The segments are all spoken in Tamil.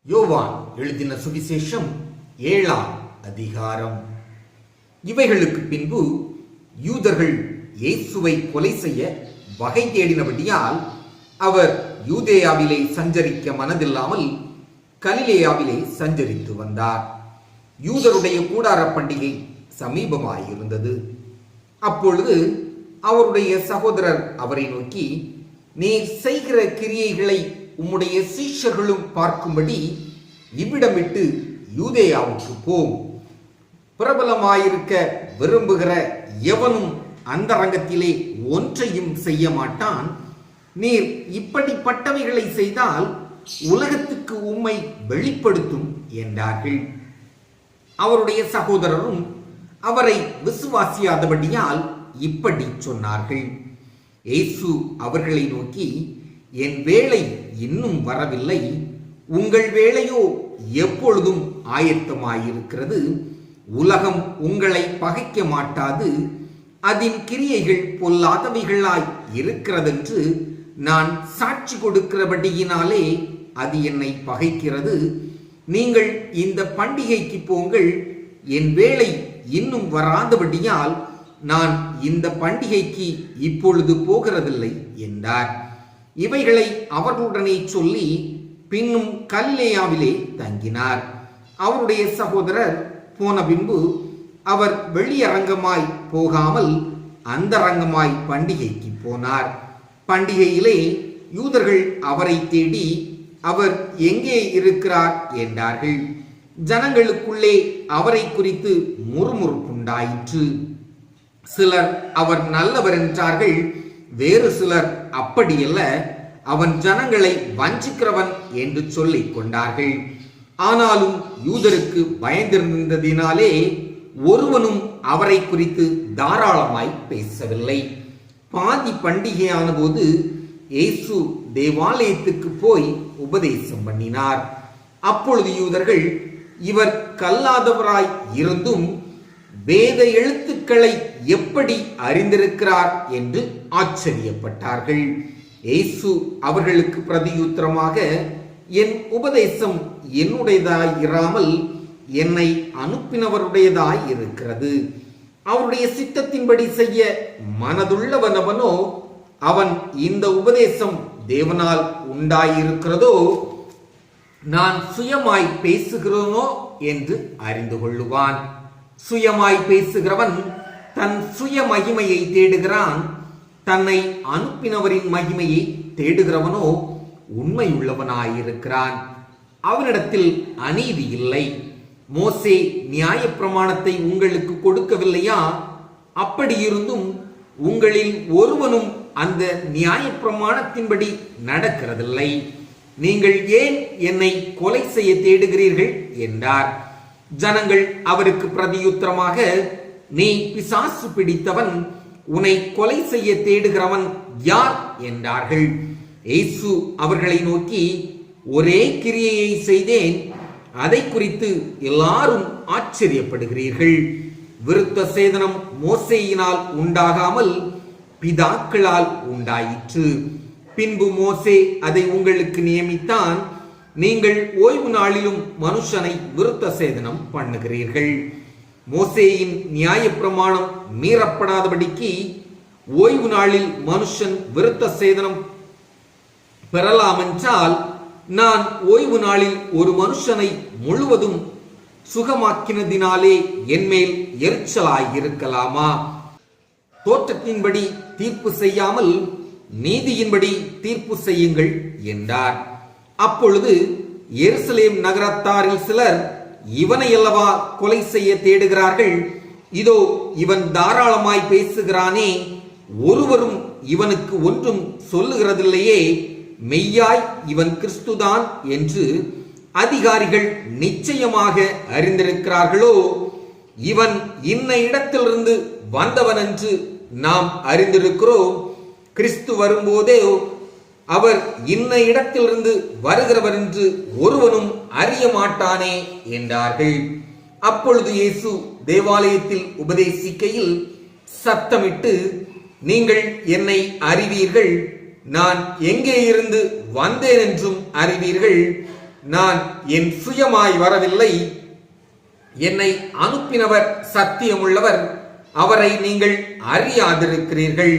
யோவான் எழுதின சுவிசேஷம் 7ஆம் அதிகாரம். இவைகளுக்கு பின்பு யூதர்கள் இயேசுவை கொலை செய்ய வகை தேடினபடியால் அவர் யூதேயாவிலே சஞ்சரிக்க மனதில்லாமல் கலிலேயாவிலே சஞ்சரித்து வந்தார். யூதருடைய கூடார பண்டிகை சமீபமாயிருந்தது. அப்பொழுது அவருடைய சகோதரர் அவரை நோக்கி, நீர் செய்கிற கிரியைகளை உம்முடைய சீஷர்களும் பார்க்கும்படி இவ்விடமிட்டு யூதேயாவுக்கு போம். பிரபலமாயிருக்க விரும்புகிற எவனும் அந்தரங்கத்திலே ஒன்றையும் செய்ய மாட்டான். நீர் இப்படிப்பட்டவைகளை செய்தால் உலகத்துக்கு உம்மை வெளிப்படுத்தும் என்றார்கள். அவருடைய சகோதரரும் அவரை விசுவாசியாதபடியால் இப்படி சொன்னார்கள். இயேசு அவர்களை நோக்கி, என் வேளை இன்னும் வரவில்லை, உங்கள் வேளையோ எப்பொழுதும் ஆயத்தமாயிருக்கிறது. உலகம் உங்களை பகைக்க மாட்டாது, அதன் கிரியைகள் பொல்லாதவைகளாய் இருக்கிறதென்று நான் சாட்சி கொடுக்கிறபடியினாலே அது என்னை பகைக்கிறது. நீங்கள் இந்த பண்டிகைக்கு போங்கள், என் வேளை இன்னும் வராதபடியால் நான் இந்த பண்டிகைக்கு இப்பொழுது போகிறதில்லை என்றார். இவைகளை அவர்களுடனே சொல்லி பின்னும் கலிலேயாவிலே தங்கினார். அவருடைய சகோதரர் போன பின்பு அவர் வெளியரங்கமாய் போகாமல் அந்தரங்கமாய் பண்டிகைக்கு போனார். பண்டிகையிலே யூதர்கள் அவரை தேடி, அவர் எங்கே இருக்கிறார் என்றார்கள். ஜனங்களுக்குள்ளே அவரை குறித்து முறுமுறுப்புண்டாயிற்று. சிலர் அவர் நல்லவர் என்றார்கள், வேறு சிலர் அப்படியல்ல, அவன் ஜனங்களை வஞ்சிக்கிறவன் என்று சொல்லிக் கொண்டார்கள். ஆனாலும் யூதருக்கு பயந்திருந்ததினாலே ஒருவனும் அவரை குறித்து தாராளமாய் பேசவில்லை. பாதி பண்டிகையான போது இயேசு தேவாலயத்துக்கு போய் உபதேசம் பண்ணினார். அப்பொழுது யூதர்கள் இவர் கல்லாதவராய் இருந்தும் வேத எழுத்துக்களை எப்படி அறிந்திருக்கிறார் என்று ஆச்சரியப்பட்டார்கள். இயேசு அவர்களுக்கு பிரதியுத்தரமாக, என் உபதேசம் என்னுடையதாயிராமல் என்னை அனுப்பினவருடையதாய் இருக்கிறது. அவருடைய சித்தத்தின்படி செய்ய மனதுள்ளவனவனோ அவன் இந்த உபதேசம் தேவனால் உண்டாயிருக்கிறதோ நான் சுயமாய் பேசுகிறேனோ என்று அறிந்து கொள்ளுவான். சுயமாய் பேசுகிறவன் தன் சுய மகிமையை தேடுகிறான், தன்னை அனுப்பினவரின் மகிமையை தேடுகிறவனோ உண்மையுள்ளவனாயிருக்கிறான். அவனிடத்தில் அநீதி இல்லை. மோசே நியாயப்பிரமாணத்தை உங்களுக்கு கொடுக்கவில்லையா? அப்படியிருந்தும் உங்களில் ஒருவனும் அந்த நியாயப்பிரமாணத்தின்படி நடக்கிறதில்லை. நீங்கள் ஏன் என்னை கொலை செய்ய தேடுகிறீர்கள் என்றார். ஜனங்கள் அவருக்கு பிரதியுத்தரமாக, நீ பிசாசு பிடித்தவன், உன்னை கொலை செய்ய தேடுகிறவன் யார் என்றார்கள். இயேசு அவர்களை நோக்கி, ஒரே கிரியையை செய்தேன், அதை குறித்து எல்லாரும் ஆச்சரியப்படுகிறீர்கள். விருத்த சேதனம் மோசேயினால் உண்டாகாமல் பிதாக்களால் உண்டாயிற்று. பின்பு மோசே அதை உங்களுக்கு நியமித்தான். நீங்கள் ஓய்வு நாளிலும் மனுஷனை விருத்த சேதனம் பண்ணுகிறீர்கள். மோசேயின் நியாயப்பிரமாணம் மீறப்படாதபடிக்கு ஓய்வு நாளில் மனுஷன் விருத்த சேதனம் பெறலாம் என்றால், நான் ஓய்வு நாளில் ஒரு மனுஷனை முழுவதும் சுகமாக்கினதினாலே என்மேல் எரிச்சலாய் இருக்கலாமா? தோற்றத்தின்படி தீர்ப்பு செய்யாமல் நீதியின்படி தீர்ப்பு செய்யுங்கள் என்றார். அப்பொழுது எருசலேம் நகரத்தாரில் சிலர், இவனை அல்லவா கொலை செய்ய தேடுகிறார்கள்? இதோ இவன் தாராளமாய் பேசுகிறானே, ஒருவரும் இவனுக்கு ஒன்றும் சொல்லுகிறதில்லையே, மெய்யாய் இவன் கிறிஸ்துதான் என்று அதிகாரிகள் நிச்சயமாக அறிந்திருக்கிறார்களோ? இவன் இன்ன இடத்திலிருந்து வந்தவன் என்று நாம் அறிந்திருக்கிறோம். கிறிஸ்து வரும்போதே அவர் இன்ன இடத்திலிருந்து வருகிறவர் என்று ஒருவனும் அறிய மாட்டானே என்றார்கள். அப்பொழுது இயேசு தேவாலயத்தில் உபதேசிக்கையில் சத்தமிட்டு, நீங்கள் என்னை அறிவீர்கள், நான் எங்கே இருந்து வந்தேன் என்றும் அறிவீர்கள். நான் என் சுயமாய் வரவில்லை, என்னை அனுப்பினவர் சத்தியமுள்ளவர், அவரை நீங்கள் அறியாதிருக்கிறீர்கள்.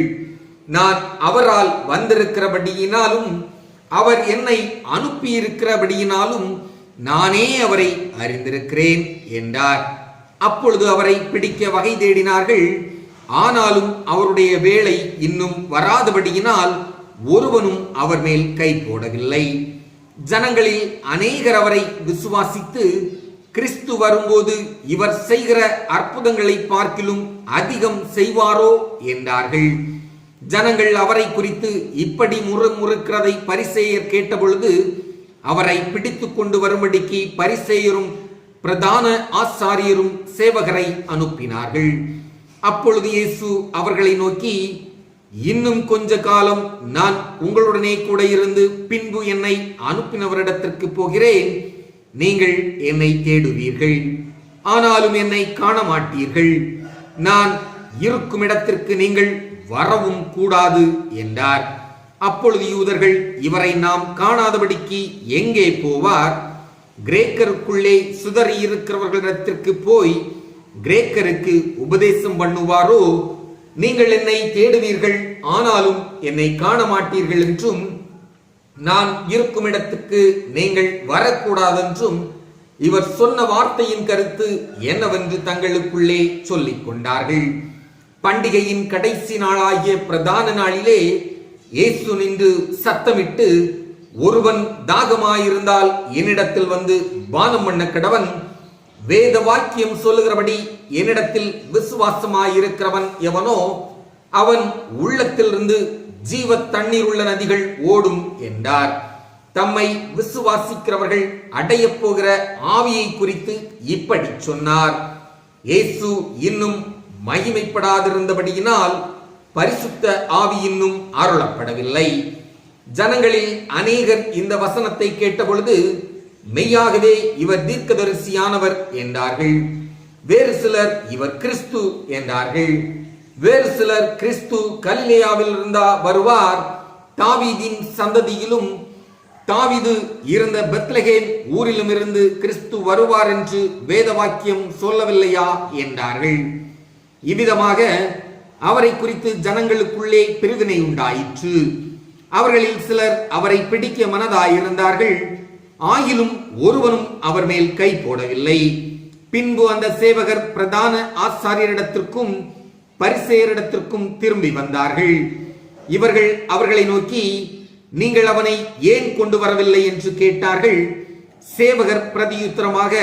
நான் அவரால் வந்திருக்கிறபடியினாலும் அவர் என்னை அனுப்பியிருக்கிறபடியினாலும் நானே அவரை அறிந்திருக்கிறேன் என்றார். அப்பொழுது அவரை பிடிக்க வகை தேடினார்கள். ஆனாலும் அவருடைய வேளை இன்னும் வராதபடியினால் ஒருவனும் அவர் மேல் கை போடவில்லை. ஜனங்களில் அநேகர் அவரை விசுவாசித்து, கிறிஸ்து வரும்போது இவர் செய்கிற அற்புதங்களை பார்க்கிலும் அதிகம் செய்வாரோ என்றார்கள். ஜனங்கள் அவரை குறித்து இப்படி முறுமுறுக்கிறதை பரிசேயர் கேட்டபொழுது அவரை பிடித்து கொண்டு வரும்படிக்கு பரிசேயரும் பிரதான ஆசாரியரும் சேவகரை அனுப்பினார்கள். அப்பொழுது இயேசு அவர்களை நோக்கி, இன்னும் கொஞ்ச காலம் நான் உங்களுடனே கூட இருந்து பின்பு என்னை அனுப்பினவரிடத்திற்கு போகிறேன். நீங்கள் என்னை தேடுவீர்கள், ஆனாலும் என்னை காண மாட்டீர்கள். நான் இருக்கும் இடத்திற்கு நீங்கள் வரவும் கூடாது என்றார். அப்பொழுது யூதர்கள், இவரை நாம் காணாதபடிக்கு எங்கே போவார்? கிரேக்கருக்குள்ளே சிதறி இருக்கிறவர்களிடத்திற்கு போய் கிரேக்கருக்கு உபதேசம் பண்ணுவாரோ? நீங்கள் என்னை தேடுவீர்கள், ஆனாலும் என்னை காண மாட்டீர்கள் என்றும், நான் இருக்கும் இடத்துக்கு நீங்கள் வரக்கூடாதென்றும் இவர் சொன்ன வார்த்தையின் கருத்து என்னவென்று தங்களுக்குள்ளே சொல்லிக் கொண்டார்கள். பண்டிகையின் கடைசி நாளாகிய பிரதான நாளிலே இயேசு நின்று சத்தமிட்டு, ஒருவன் தாகமாயிருந்தால் என்னிடத்தில் வந்து பானம் பண்ண கடவன். வேத வாக்கியம் சொல்லுகிறபடி என்னிடத்தில் விசுவாசமாயிருக்கிறவன் எவனோ அவன் உள்ளத்திலிருந்து ஜீவ தண்ணீர் உள்ள நதிகள் ஓடும் என்றார். தம்மை விசுவாசிக்கிறவர்கள் அடைய போகிற ஆவியை குறித்து இப்படி சொன்னார். இயேசு இன்னும் மகிமைப்படாதிருந்தபடியினால் பரிசுத்த ஆவி இன்னும் அருளப்படவில்லை. ஜனங்களில் அநேகர் இந்த வசனத்தை கேட்டபொழுது, மெய்யாகவே இவர் தீர்க்கதரிசியானவர் என்றார்கள். வேறு சிலர், இவர் கிறிஸ்து என்றார்கள். வேறு சிலர், கிறிஸ்து கலிலேயாவில் இருந்தா வருவார், தாவீதின் சந்ததியிலும் தாவீது இருந்த பெத்லகேம் ஊரிலும் இருந்து கிறிஸ்து வருவார் என்று வேத வாக்கியம் சொல்லவில்லையா என்றார்கள். இவ்விதமாக அவரை குறித்து ஜனங்களுக்குள்ளே பிரிவினை உண்டாயிற்று. அவர்களில் சிலர் அவரை பிடிக்க மனதாயிருந்தார்கள், ஆயிலும் ஒருவனும் அவர் மேல் கை போடவில்லை. பின்பு அந்த சேவகர் பிரதான ஆசாரியரிடத்திற்கும் பரிசேயரிடத்திற்கும் திரும்பி வந்தார்கள். இவர்கள் அவர்களை நோக்கி, நீங்கள் அவனை ஏன் கொண்டு வரவில்லை என்று கேட்டார்கள். சேவகர் பிரதியுத்தரமாக,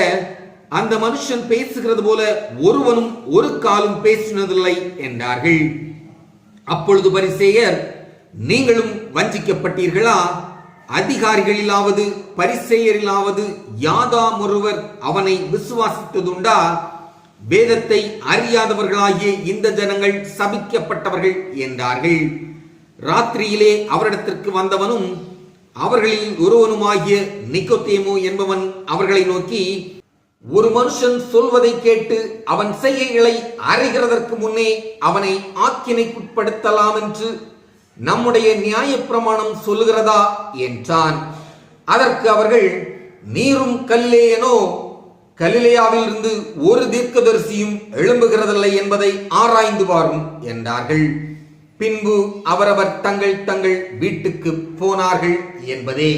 அந்த மனுஷன் பேசுகிறது போல ஒருவனும் ஒரு காலும் பேசினதில்லை என்றார்கள். அப்பொழுது பரிசேயர், நீங்களும் வஞ்சிக்கப்பட்டீர்களா? அதிகாரிகளிலாவது பரிசேயரிலாவது யாதாம் ஒருவர் அவனை விசுவாசித்ததுண்டா? வேதத்தை அறியாதவர்களாகிய இந்த ஜனங்கள் சபிக்கப்பட்டவர்கள் என்றார்கள். ராத்திரியிலே அவரிடத்திற்கு வந்தவனும் அவர்களில் ஒருவனுமாகிய நிக்கோதேமு என்பவன் அவர்களை நோக்கி, ஒரு மனுஷன் சொல்வதை கேட்டு அவன் செய்கைகளை அறிகிறதற்கு முன்னே அவனை ஆக்கினைக்குட்படுத்தலாம் என்று நம்முடைய நியாயப்பிரமாணம் சொல்லுகிறதா என்றான். அதற்கு அவர்கள், நீரும் கலிலேயனோ? கலிலேயாவில் இருந்து ஒரு தீர்க்கதரிசியும் எழும்புகிறதில்லை என்பதை ஆராய்ந்து பாரும் என்றார்கள். பின்பு அவரவர் தங்கள் தங்கள் வீட்டுக்கு போனார்கள் என்பதே.